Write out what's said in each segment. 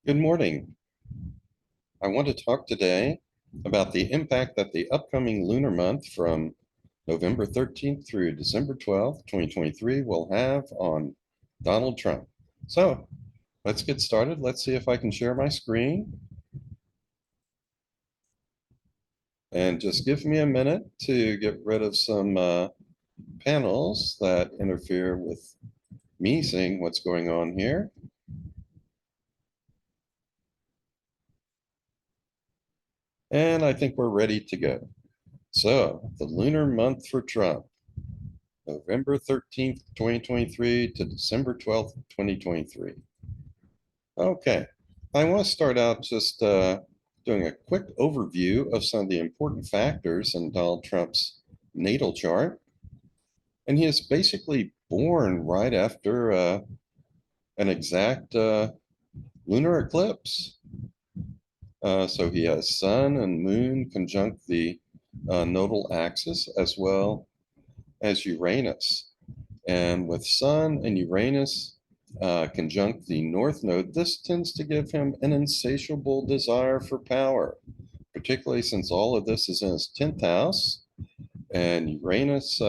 Good morning. I want to talk today about the impact that the upcoming lunar month from November 13th through December 12th, 2023 will have on Donald Trump. So let's get started. Let's see if I can share my screen. And just give me a minute to get rid of some panels that interfere with me seeing what's going on here. And I think we're ready to go. So the lunar month for Trump. November 13th, 2023 to December 12th, 2023. Okay, I want to start out just doing a quick overview of some of the important factors in Donald Trump's natal chart. And he is basically born right after an exact lunar eclipse. So he has sun and moon conjunct the nodal axis as well as Uranus. And with Sun and Uranus conjunct the North Node, this tends to give him an insatiable desire for power, particularly since all of this is in his 10th house. And Uranus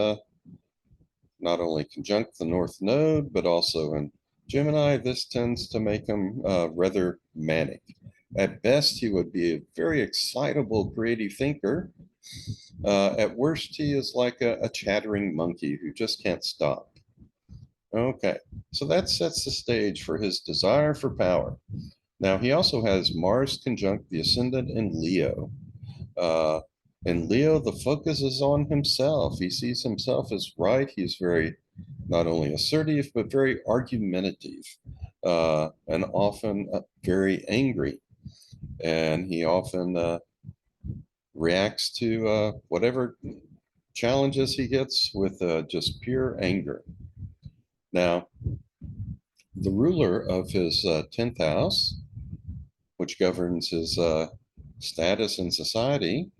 not only conjunct the North Node, but also in Gemini, this tends to make him rather manic. At best, he would be a very excitable, creative thinker. At worst, he is like a chattering monkey who just can't stop. Okay, so that sets the stage for his desire for power. Now, he also has Mars conjunct the ascendant in Leo. Uh, in Leo, the focus is on himself. He sees himself as right. He's very not only assertive, but very argumentative and often very angry. And he often reacts to whatever challenges he gets with just pure anger. Now, the ruler of his 10th house, which governs his status in society,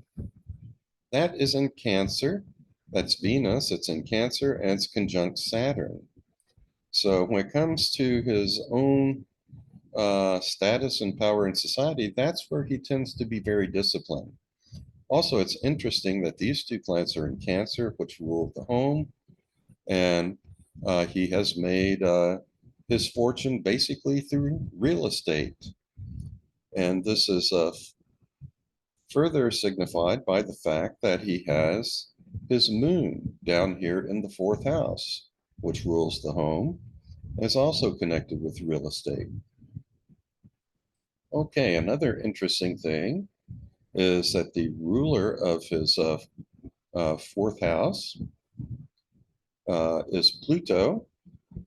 that is in Cancer. That's Venus. It's in Cancer and it's conjunct Saturn. So when it comes to his own status and power in society, that's where he tends to be very disciplined. Also, it's interesting that these two planets are in Cancer, which rule the home, and he has made his fortune basically through real estate. And this is further signified by the fact that he has his moon down here in the fourth house, which rules the home, is also connected with real estate. Okay, another interesting thing is that the ruler of his fourth house is Pluto,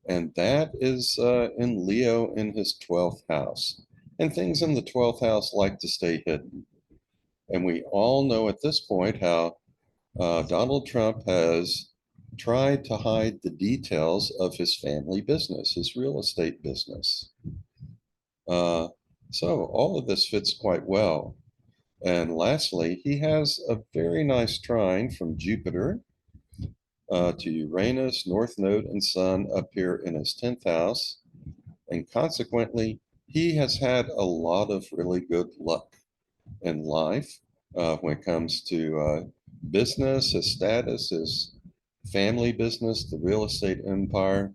and that is in Leo in his 12th house. And things in the 12th house like to stay hidden. And we all know at this point how Donald Trump has tried to hide the details of his family business, his real estate business. Uh, so all of this fits quite well. And lastly, he has a very nice trine from Jupiter to Uranus, North Node, and Sun up here in his 10th house. And consequently, he has had a lot of really good luck in life when it comes to business, his status, his family business, the real estate empire.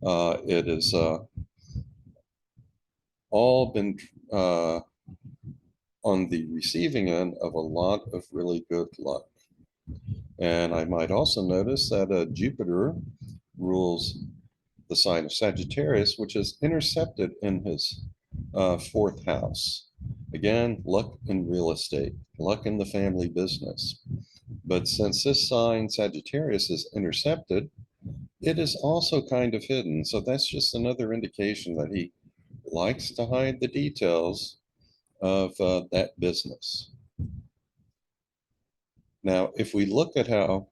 It has all been on the receiving end of a lot of really good luck. And I might also notice that Jupiter rules the sign of Sagittarius, which is intercepted in his fourth house. Again, luck in real estate, luck in the family business. But since this sign, Sagittarius, is intercepted, it is also kind of hidden. So that's just another indication that he likes to hide the details of that business. Now, if we look at how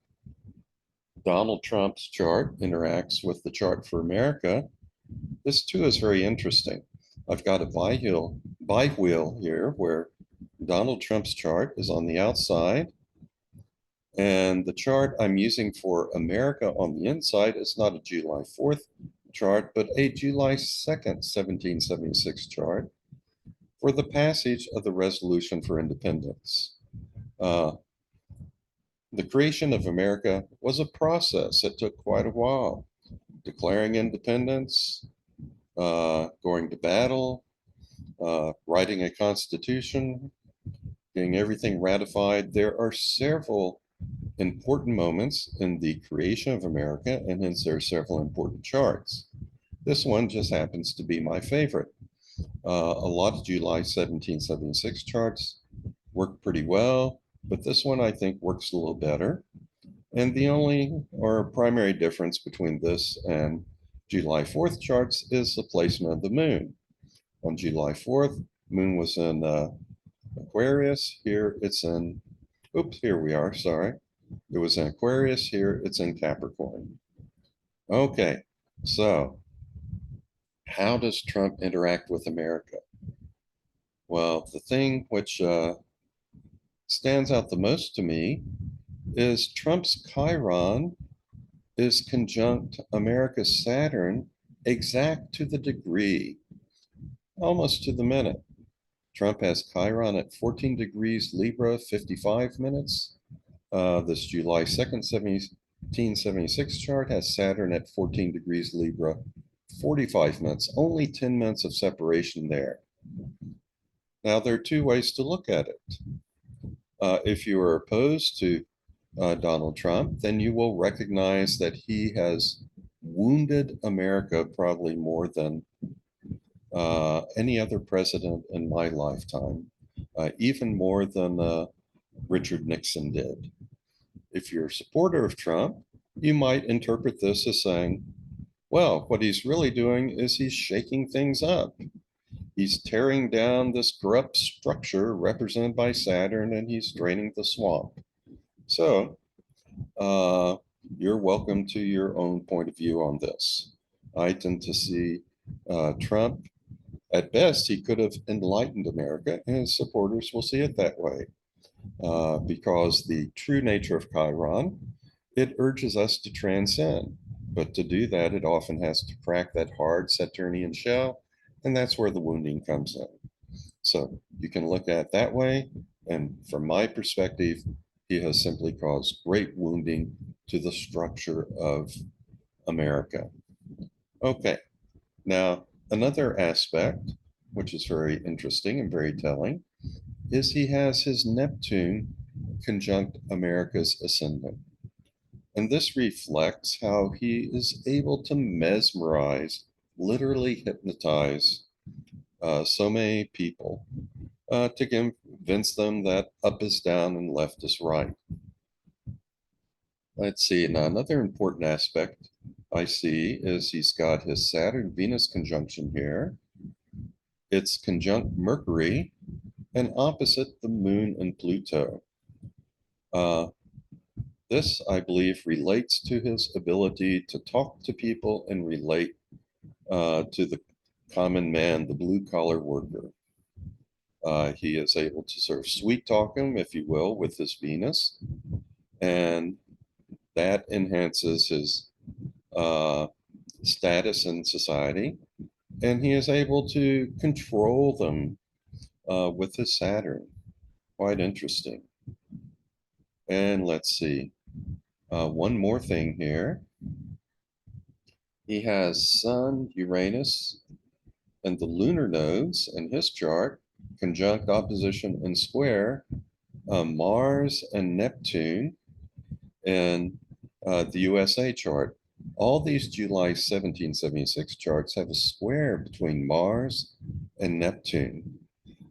Donald Trump's chart interacts with the chart for America, this too is very interesting. I've got a bi-wheel here where Donald Trump's chart is on the outside, and the chart I'm using for America on the inside is not a July 4th chart, but a July 2nd, 1776 chart for the passage of the Resolution for Independence. The creation of America was a process that took quite a while. Declaring independence, going to battle, writing a constitution, getting everything ratified. There are several important moments in the creation of America, and hence there are several important charts. This one just happens to be my favorite. A lot of July 1776 charts work pretty well, but this one I think works a little better. And the only or primary difference between this and July 4th charts is the placement of the moon. On July 4th, moon was in Aquarius. Here it's in, oops, here we are, sorry. It was in Aquarius. Here it's in Capricorn. Okay, so how does Trump interact with America? Well, the thing which stands out the most to me is Trump's Chiron is conjunct America's Saturn exact to the degree, almost to the minute. Trump has Chiron at 14 degrees Libra, 55 minutes. This July 2nd, 1776 chart has Saturn at 14 degrees Libra, 45 minutes, only 10 minutes of separation there. Now, there are two ways to look at it. If you are opposed to Donald Trump, then you will recognize that he has wounded America probably more than any other president in my lifetime, even more than Richard Nixon did. If you're a supporter of Trump, you might interpret this as saying, well, what he's really doing is he's shaking things up. He's tearing down this corrupt structure represented by Saturn, and he's draining the swamp. So you're welcome to your own point of view on this. I tend to see Trump, at best, he could have enlightened America, and his supporters will see it that way. Because the true nature of Chiron, it urges us to transcend. But to do that, it often has to crack that hard Saturnian shell, and that's where the wounding comes in. So you can look at it that way. And from my perspective, he has simply caused great wounding to the structure of America. Okay, now another aspect, which is very interesting and very telling, is he has his Neptune conjunct America's ascendant. And this reflects how he is able to mesmerize, literally hypnotize so many people to convince them that up is down and left is right. Let's see, now another important aspect I see is he's got his Saturn-Venus conjunction here. It's conjunct Mercury and opposite the moon and Pluto. This, I believe, relates to his ability to talk to people and relate to the common man, the blue collar worker. He is able to sort of sweet talk him, if you will, with his Venus, and that enhances his status in society, and he is able to control them with his Saturn. Quite interesting. And let's see, one more thing here. He has Sun, Uranus, and the lunar nodes in his chart, conjunct, opposition, and square, Mars and Neptune in the USA chart. All these July 1776 charts have a square between Mars and Neptune.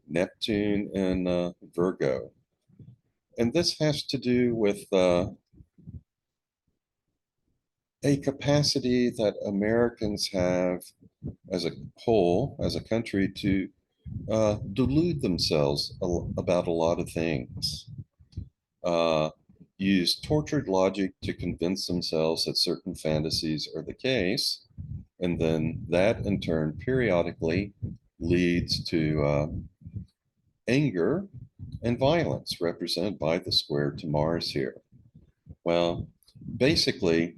Neptune in Virgo. And this has to do with a capacity that Americans have as a whole, as a country, to delude themselves about a lot of things. Use tortured logic to convince themselves that certain fantasies are the case, and then that in turn periodically leads to anger and violence, represented by the square to Mars here. Well, basically,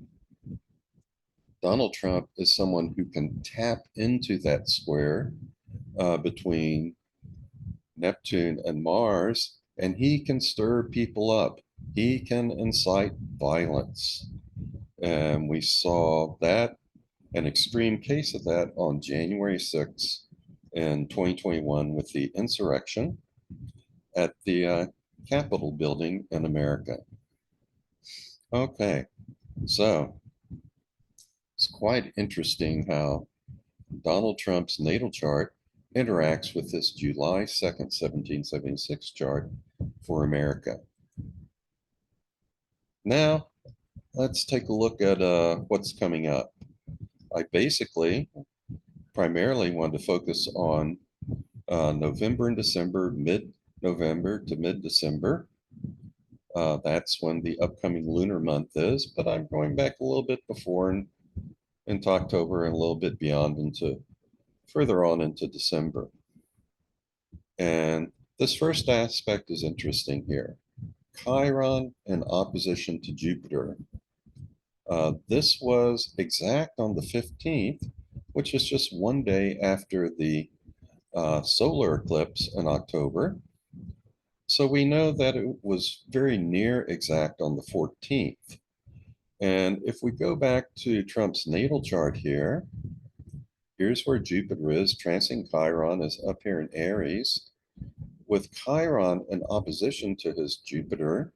Donald Trump is someone who can tap into that square between Neptune and Mars, and he can stir people up. He can incite violence. And we saw that, an extreme case of that on January 6th in 2021 with the insurrection at the Capitol building in America. Okay, so it's quite interesting how Donald Trump's natal chart interacts with this July 2nd, 1776 chart for America. Now, let's take a look at what's coming up. I basically primarily want to focus on November and December, mid-November to mid-December. That's when the upcoming lunar month is, but I'm going back a little bit before and into October and a little bit beyond into further on into December. And this first aspect is interesting here. Chiron in opposition to Jupiter. This was exact on the 15th, which is just one day after the solar eclipse in October. So we know that it was very near exact on the 14th. And if we go back to Trump's natal chart here, here's where Jupiter is. Transiting Chiron is up here in Aries. With Chiron in opposition to his Jupiter,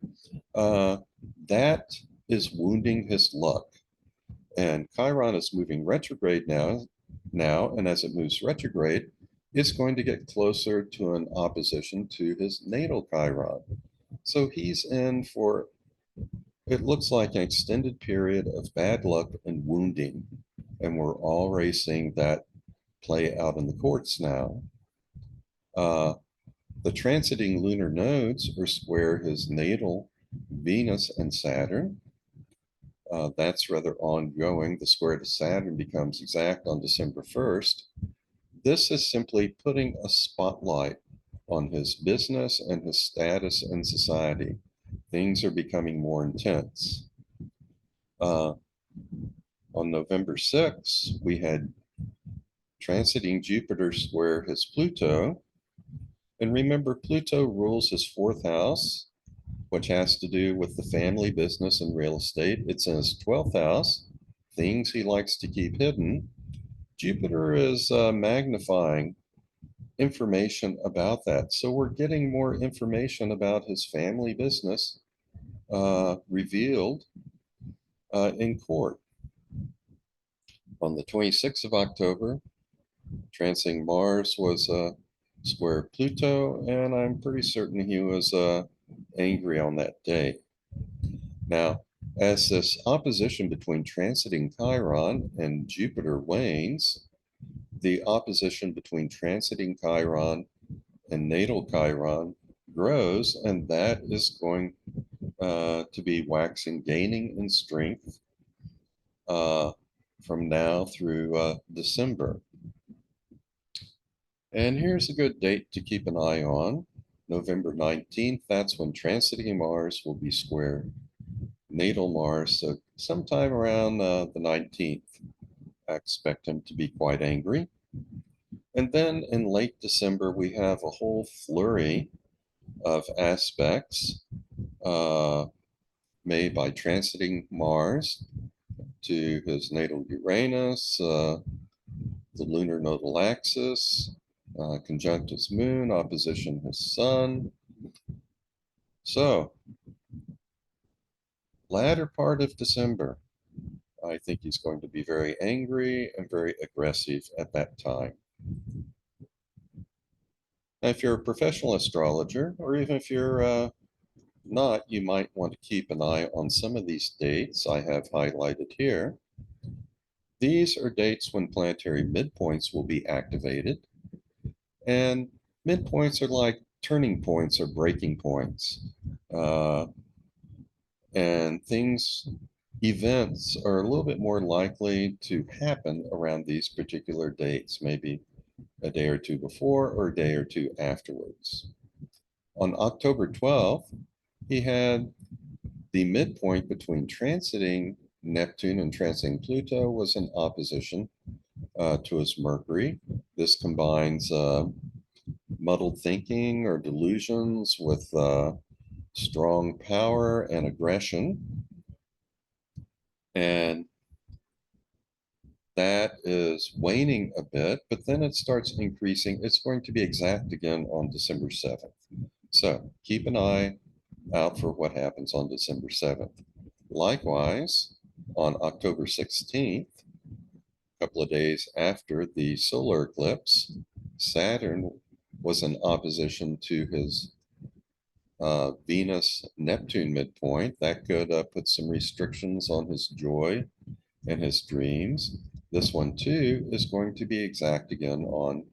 that is wounding his luck. And Chiron is moving retrograde now, and as it moves retrograde, it's going to get closer to an opposition to his natal Chiron. So he's in for, it looks like, an extended period of bad luck and wounding. And we're already seeing that play out in the courts now. The transiting lunar nodes are square his natal Venus and Saturn. That's rather ongoing. The square to Saturn becomes exact on December 1st. This is simply putting a spotlight on his business and his status in society. Things are becoming more intense. On November 6th, we had transiting Jupiter square his Pluto. And remember, Pluto rules his fourth house, which has to do with the family business and real estate. It's in his 12th house, things he likes to keep hidden. Jupiter is magnifying information about that. So we're getting more information about his family business revealed in court. On the 26th of October, transiting Mars was square Pluto, and I'm pretty certain he was angry on that day. Now, as this opposition between transiting Chiron and Jupiter wanes, the opposition between transiting Chiron and natal Chiron grows, and that is going to be waxing, gaining in strength from now through December. And here's a good date to keep an eye on. November 19th, that's when transiting Mars will be square natal Mars. So sometime around the 19th, I expect him to be quite angry. And then in late December, we have a whole flurry of aspects made by transiting Mars to his natal Uranus, the lunar nodal axis, conjunct his moon, opposition his sun. So, latter part of December, I think he's going to be very angry and very aggressive at that time. Now, if you're a professional astrologer, or even if you're not, you might want to keep an eye on some of these dates I have highlighted here. These are dates when planetary midpoints will be activated. And midpoints are like turning points or breaking points. And events are a little bit more likely to happen around these particular dates, maybe a day or two before or a day or two afterwards. On October 12th, he had the midpoint between transiting Neptune and transiting Pluto was in opposition to his Mercury. This combines muddled thinking or delusions with strong power and aggression. And that is waning a bit, but then it starts increasing. It's going to be exact again on December 7th. So keep an eye out for what happens on December 7th. Likewise, on October 16th, a couple of days after the solar eclipse, Saturn was in opposition to his Venus Neptune midpoint. That could put some restrictions on his joy and his dreams. This one too is going to be exact again on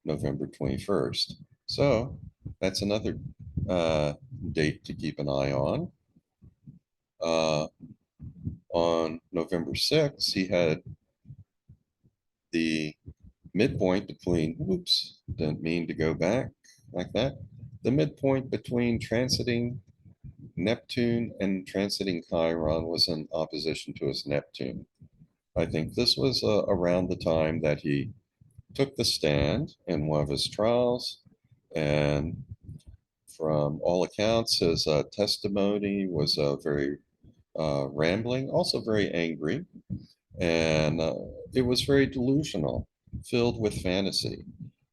November 21st. So that's another date to keep an eye on. On November 6th, he had the midpoint between, whoops, didn't mean to go back like that. The midpoint between transiting Neptune and transiting Chiron was in opposition to his Neptune. I think this was around the time that he took the stand in one of his trials. And from all accounts, his testimony was very rambling, also very angry. And it was very delusional, filled with fantasy.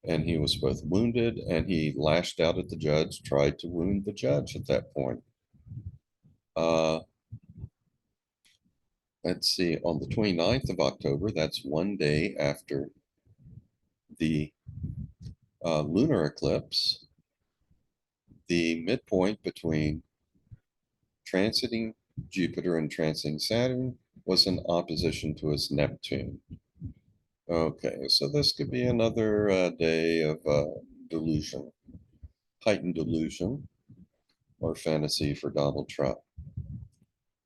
And he was both wounded and he lashed out at the judge, tried to wound the judge at that point. Let's see, on the 29th of October, that's one day after the lunar eclipse, the midpoint between transiting Jupiter and transiting Saturn was in opposition to his Neptune. Okay, so this could be another day of delusion, heightened delusion, or fantasy for Donald Trump.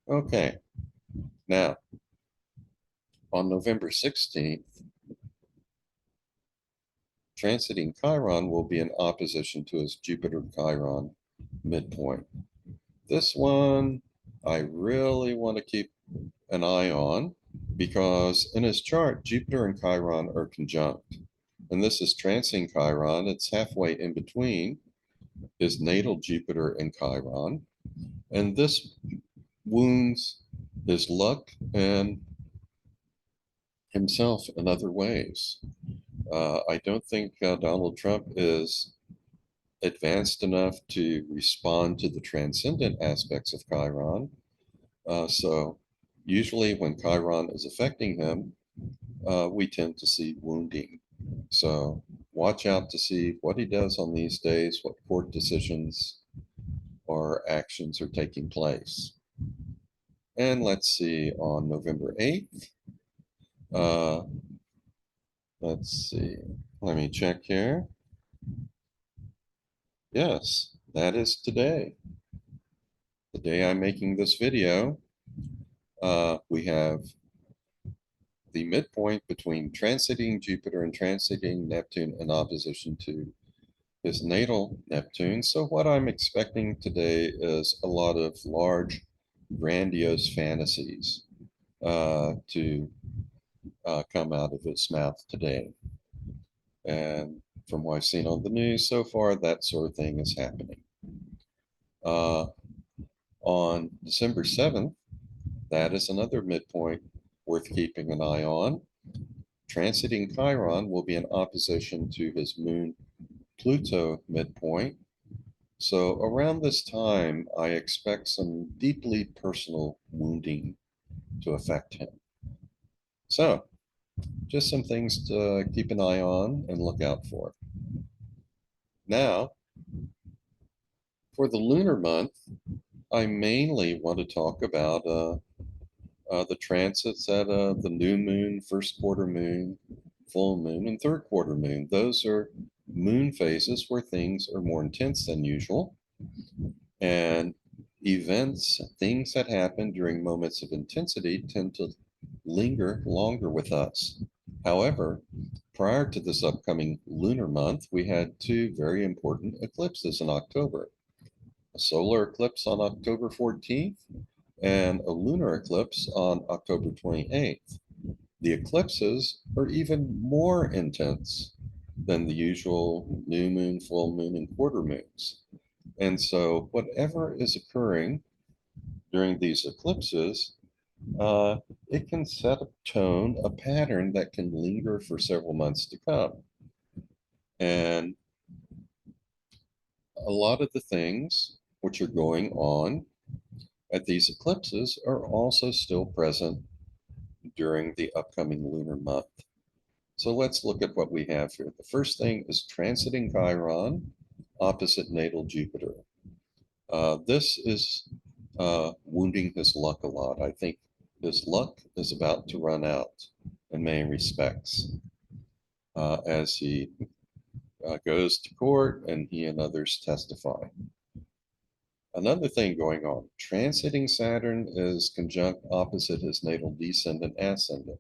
Okay, now on November 16th, transiting Chiron will be in opposition to his Jupiter Chiron midpoint. This one I really want to keep an eye on because in his chart, Jupiter and Chiron are conjunct. And this is transiting Chiron. It's halfway in between his natal Jupiter and Chiron. And this wounds his luck and himself in other ways. I don't think Donald Trump is advanced enough to respond to the transcendent aspects of Chiron. So usually when Chiron is affecting him, we tend to see wounding. So watch out to see what he does on these days, what court decisions or actions are taking place. And let's see, on November 8th, let's see, let me check here. Yes, that is today. The day I'm making this video, we have the midpoint between transiting Jupiter and transiting Neptune in opposition to his natal Neptune. So what I'm expecting today is a lot of large, grandiose fantasies to come out of his mouth today. And from what I've seen on the news so far, that sort of thing is happening. On December 7th, that is another midpoint worth keeping an eye on. Transiting Chiron will be in opposition to his moon Pluto midpoint. So around this time, I expect some deeply personal wounding to affect him. So just some things to keep an eye on and look out for. Now, for the lunar month, I mainly want to talk about the transits at the new moon, first quarter moon, full moon, and third quarter moon. Those are moon phases where things are more intense than usual. And events, things that happen during moments of intensity tend to linger longer with us. However, prior to this upcoming lunar month, we had two very important eclipses in October. A solar eclipse on October 14th and a lunar eclipse on October 28th. The eclipses are even more intense than the usual new moon, full moon, and quarter moons. And so, whatever is occurring during these eclipses, uh, it can set a tone, a pattern that can linger for several months to come. And a lot of the things which are going on at these eclipses are also still present during the upcoming lunar month. So let's look at what we have here. The first thing is transiting Chiron opposite natal Jupiter. This is wounding his luck a lot. I think his luck is about to run out in many respects as he goes to court and he and others testify. Another thing going on, transiting Saturn is conjunct opposite his natal descendant ascendant.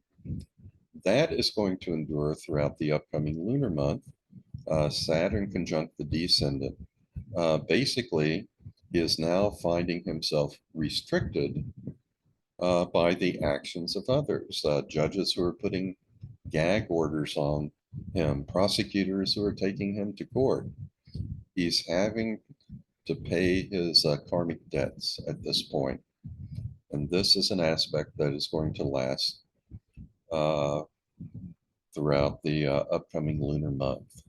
That is going to endure throughout the upcoming lunar month. Saturn conjunct the descendant. Basically, he is now finding himself restricted by the actions of others. Judges who are putting gag orders on him, prosecutors who are taking him to court. He's having to pay his karmic debts at this point. And this is an aspect that is going to last uh, throughout the upcoming lunar month.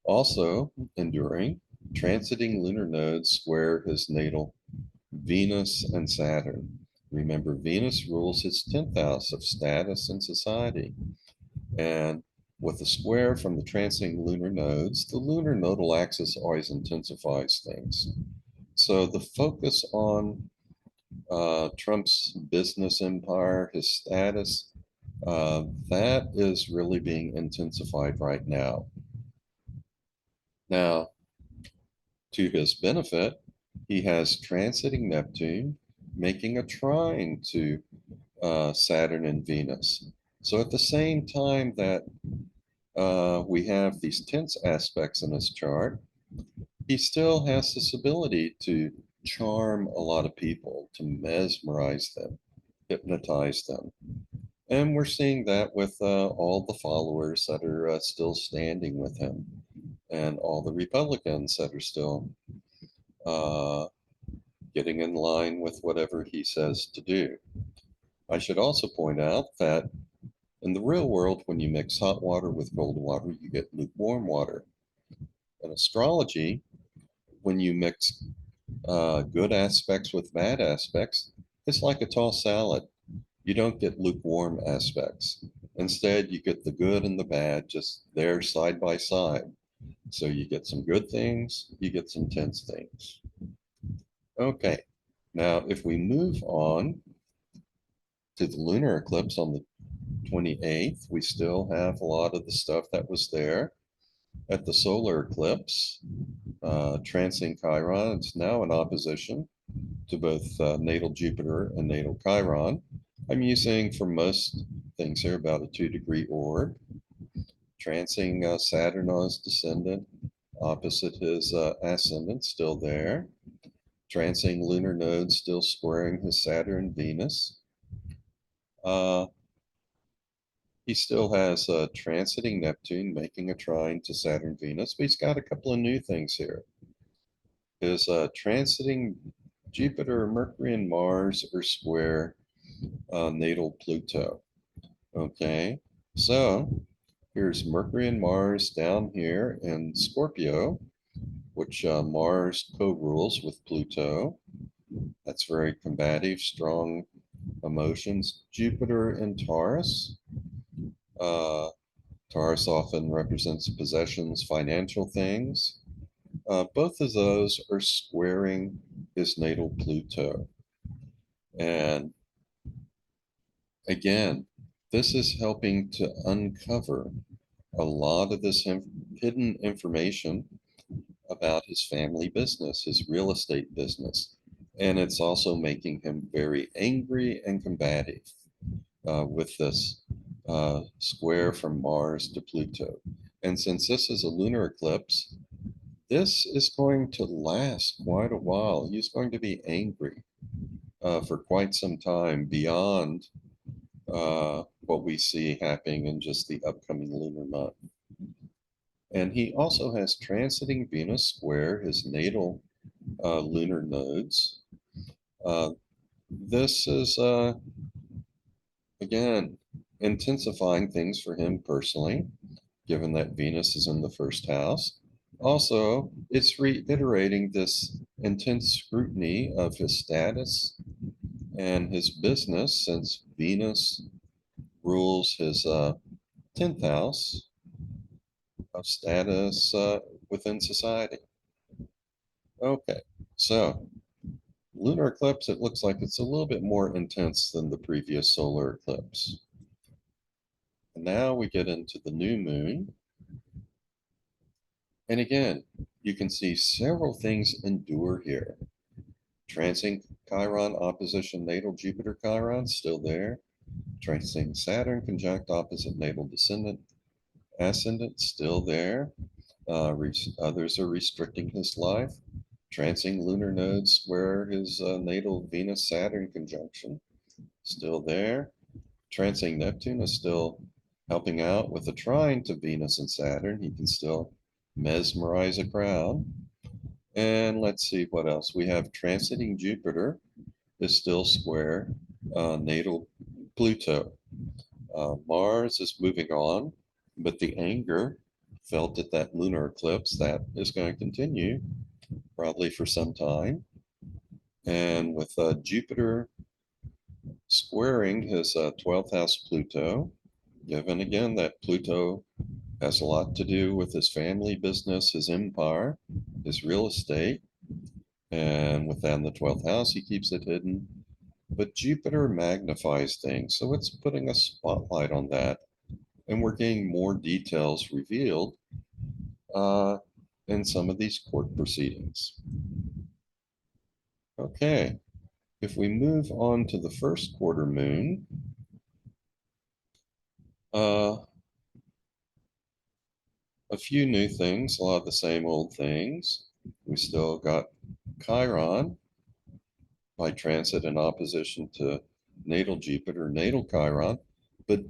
Also enduring, transiting lunar nodes square his natal Venus and Saturn. Remember, Venus rules his 10th house of status and society. And with the square from the transiting lunar nodes, the lunar nodal axis always intensifies things. So the focus on Trump's business empire, his status, that is really being intensified right now. Now, to his benefit, he has transiting Neptune, making a trine to Saturn and Venus. So at the same time that we have these tense aspects in his chart, he still has this ability to charm a lot of people, to mesmerize them, hypnotize them. And we're seeing that with all the followers that are still standing with him and all the Republicans that are still uh, getting in line with whatever he says to do. I should also point out that in the real world, when you mix hot water with cold water, you get lukewarm water. In astrology, when you mix good aspects with bad aspects, it's like a tossed salad. You don't get lukewarm aspects. Instead, you get the good and the bad just there side by side. So you get some good things, you get some tense things. Okay, now if we move on to the lunar eclipse on the 28th, we still have a lot of the stuff that was there at the solar eclipse. Transiting Chiron, it's now in opposition to both natal Jupiter and natal Chiron. I'm using for most things here about a 2-degree orb. Transiting Saturn on his descendant, opposite his ascendant, still there. Transiting lunar nodes, still squaring his Saturn, Venus. He still has transiting Neptune, making a trine to Saturn, Venus, but he's got a couple of new things here. His transiting Jupiter, Mercury, and Mars are square natal Pluto. Okay, so here's Mercury and Mars down here in Scorpio, which Mars co-rules with Pluto. That's very combative, strong emotions. Jupiter in Taurus. Taurus often represents possessions, financial things. Both of those are squaring his natal Pluto. And again, this is helping to uncover a lot of this hidden information about his family business, his real estate business. And it's also making him very angry and combative with this square from Mars to Pluto. And since this is a lunar eclipse, this is going to last quite a while. He's going to be angry. for quite some time beyond what we see happening in just the upcoming lunar month. And he also has transiting Venus square his natal lunar nodes. This is, again, intensifying things for him personally, given that Venus is in the first house. Also, it's reiterating this intense scrutiny of his status and his business, since Venus rules his 10th house of status within society. Okay, so lunar eclipse, it looks like it's a little bit more intense than the previous solar eclipse. And now we get into the new moon. And again, you can see several things endure here. Transing Chiron opposition natal Jupiter Chiron, still there. Transing Saturn conjunct opposite natal descendant ascendant, still there. Others are restricting his life. Transing lunar nodes square his natal Venus Saturn conjunction, still there. Transing Neptune is still helping out with a trine to Venus and Saturn. He can still mesmerize a crowd. And let's see what else. We have transiting Jupiter is still square natal Pluto. Mars is moving on, but the anger felt at that lunar eclipse, that is going to continue probably for some time. And with Jupiter squaring his 12th house Pluto, given again that Pluto has a lot to do with his family business, his empire, his real estate. And within the 12th house, he keeps it hidden. But Jupiter magnifies things, so it's putting a spotlight on that. And we're getting more details revealed in some of these court proceedings. Okay, if we move on to the first quarter moon, a few new things, a lot of the same old things. We still got Chiron by transit in opposition to natal Jupiter, natal Chiron, but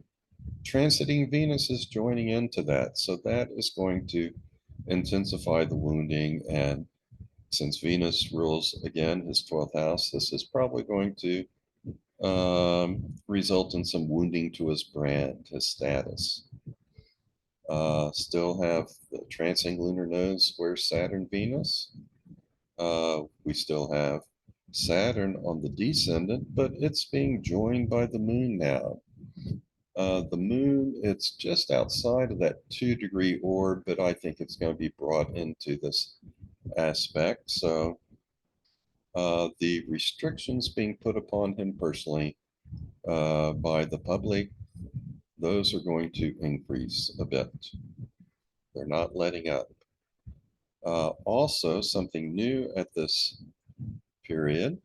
transiting Venus is joining into that. So that is going to intensify the wounding. And since Venus rules again his 12th house, this is probably going to result in some wounding to his brand, his status. Still have the transing lunar nodes square Saturn, Venus. We still have Saturn on the descendant, but it's being joined by the moon now. The moon, it's just outside of that 2-degree orb, but I think it's going to be brought into this aspect. So the restrictions being put upon him personally by the public, those are going to increase a bit. They're not letting up. Also, something new at this period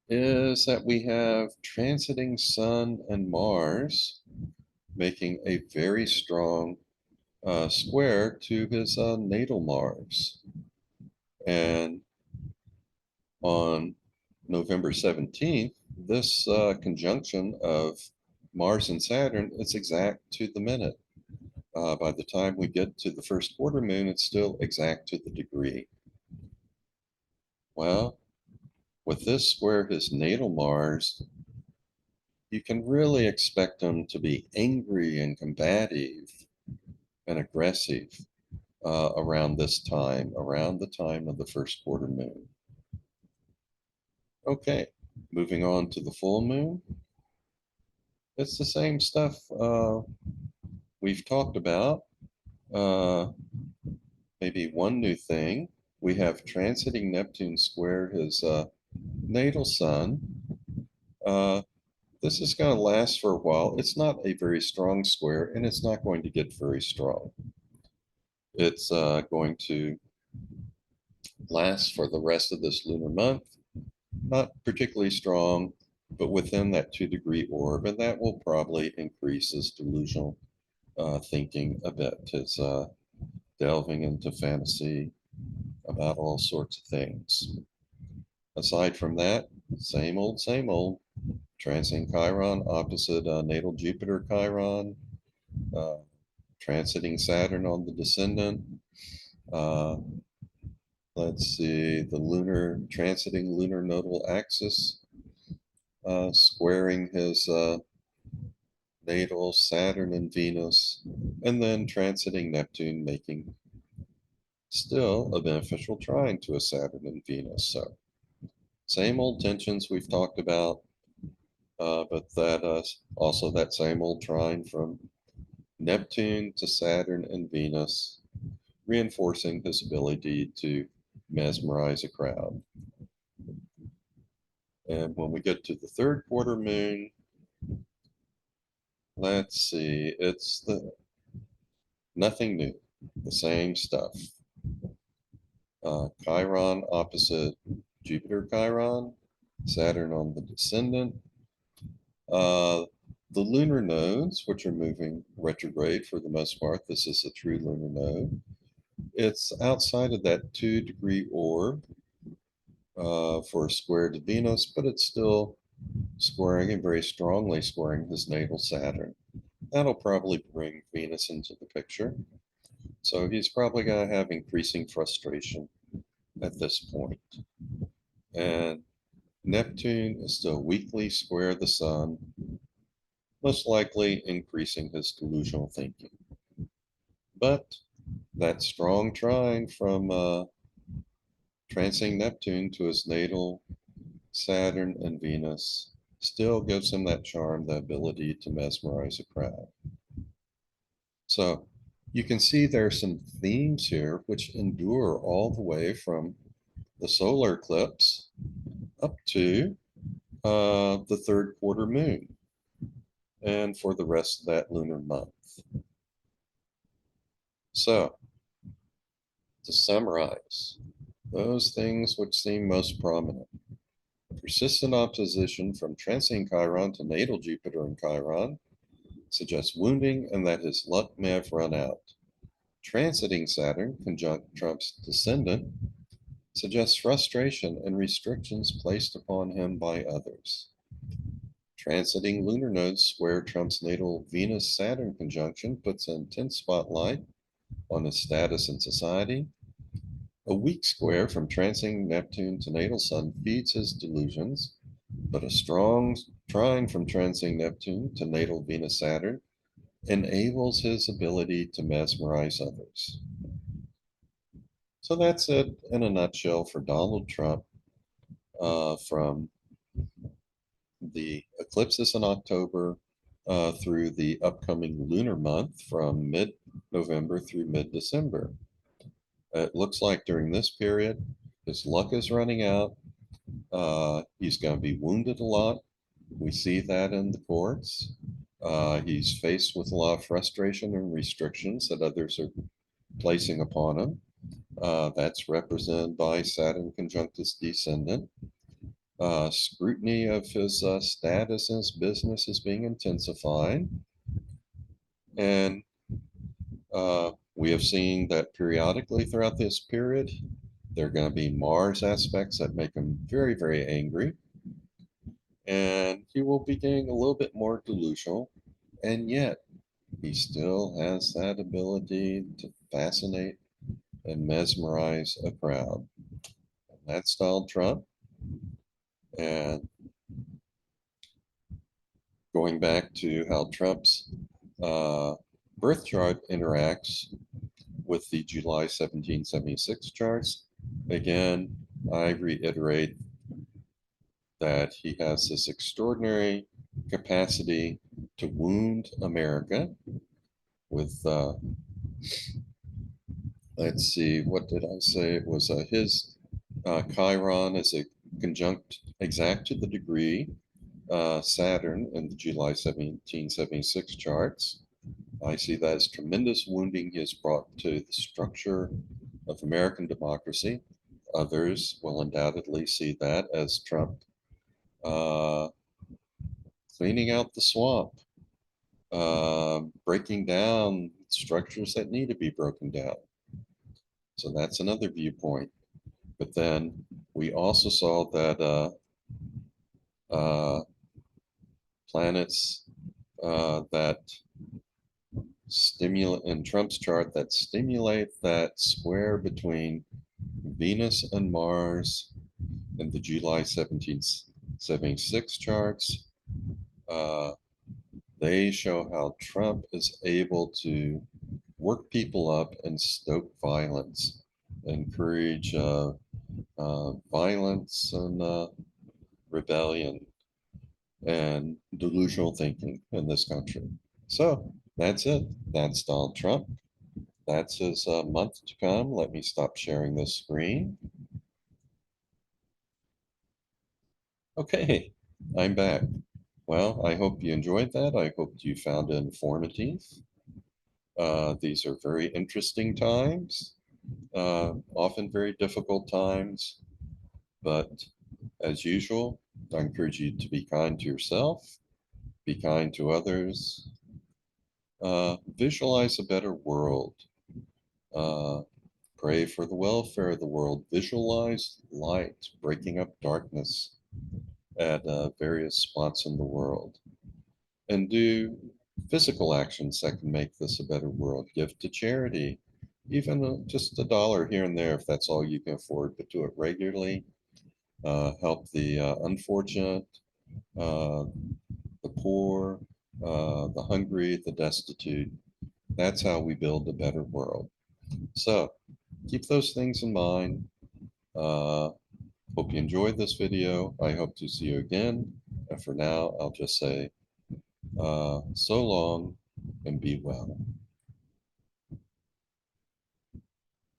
is that we have transiting Sun and Mars making a very strong square to his natal Mars. And on November 17th, this conjunction of Mars and Saturn is exact to the minute. By the time we get to the first quarter moon, it's still exact to the degree. Well, with this square, his natal Mars, you can really expect him to be angry and combative and aggressive around this time, around the time of the first quarter moon. Okay, moving on to the full moon. It's the same stuff we've talked about. Maybe one new thing. We have transiting Neptune square his natal sun. This is going to last for a while. It's not a very strong square, and it's not going to get very strong. It's going to last for the rest of this lunar month. Not particularly strong, but within that 2-degree orb, and that will probably increase his delusional thinking a bit, his delving into fantasy about all sorts of things. Aside from that, same old, same old. Transiting Chiron opposite natal Jupiter Chiron, uh, transiting Saturn on the descendant. Uh, let's see, the lunar transiting lunar nodal axis, squaring his natal Saturn and Venus, and then transiting Neptune, making still a beneficial trine to a Saturn and Venus. So same old tensions we've talked about, but that also that same old trine from Neptune to Saturn and Venus, reinforcing his ability to mesmerize a crowd. And when we get to the third quarter moon, let's see, it's the nothing new, the same stuff. Chiron opposite Jupiter Chiron, Saturn on the descendant. Uh, the lunar nodes, which are moving retrograde for the most part, this is a true lunar node. It's outside of that 2-degree orb for a square to Venus, but it's still squaring and very strongly squaring his natal Saturn. That'll probably bring Venus into the picture. So he's probably going to have increasing frustration at this point. And Neptune is still weakly square the sun, most likely increasing his delusional thinking. But that strong trine from transiting Neptune to his natal Saturn and Venus still gives him that charm, the ability to mesmerize a crowd. So you can see there are some themes here which endure all the way from the solar eclipse up to the third quarter moon and for the rest of that lunar month. So to summarize, those things which seem most prominent. Persistent opposition from transiting Chiron to natal Jupiter in Chiron suggests wounding and that his luck may have run out. Transiting Saturn conjunct Trump's descendant suggests frustration and restrictions placed upon him by others. Transiting lunar nodes square Trump's natal Venus-Saturn conjunction puts an intense spotlight on his status in society. A weak square from transiting Neptune to natal Sun feeds his delusions, but a strong trine from transiting Neptune to natal Venus-Saturn enables his ability to mesmerize others. So that's it in a nutshell for Donald Trump from the eclipses in October through the upcoming lunar month from mid-November through mid-December. It looks like during this period, his luck is running out. He's going to be wounded a lot. We see that in the courts. He's faced with a lot of frustration and restrictions that others are placing upon him. That's represented by Saturn conjunct his descendant. Scrutiny of his status in his business is being intensified. And we have seen that periodically throughout this period, there are going to be Mars aspects that make him very, very angry. And he will be getting a little bit more delusional. And yet, he still has that ability to fascinate and mesmerize a crowd. And that's Donald Trump. And going back to how Trump's birth chart interacts with the July 1776 charts, again, I reiterate that he has this extraordinary capacity to wound America with, let's see, what did I say? It was his Chiron is a conjunct exact to the degree Saturn in the July 1776 charts. I see that as tremendous wounding he has brought to the structure of American democracy. Others will undoubtedly see that as Trump cleaning out the swamp, breaking down structures that need to be broken down. So that's another viewpoint. But then we also saw that uh, planets that stimulate in Trump's chart that stimulate that square between Venus and Mars in the July 1776 charts. Uh, they show how Trump is able to work people up and stoke violence, encourage violence and rebellion and delusional thinking in this country. So that's it. That's Donald Trump. That's his month to come. Let me stop sharing this screen. Okay, I'm back. Well, I hope you enjoyed that. I hope you found it informative. These are very interesting times, often very difficult times, but as usual, I encourage you to be kind to yourself, be kind to others, visualize a better world, uh, pray for the welfare of the world, visualize light breaking up darkness at various spots in the world, and do physical actions that can make this a better world. Give to charity, even just $1 here and there if that's all you can afford, but do it regularly. Help the unfortunate, uh, the poor, the hungry, the destitute. That's how we build a better world. So keep those things in mind. Uh, Hope you enjoyed this video. I hope to see you again. And for now, I'll just say so long and be well.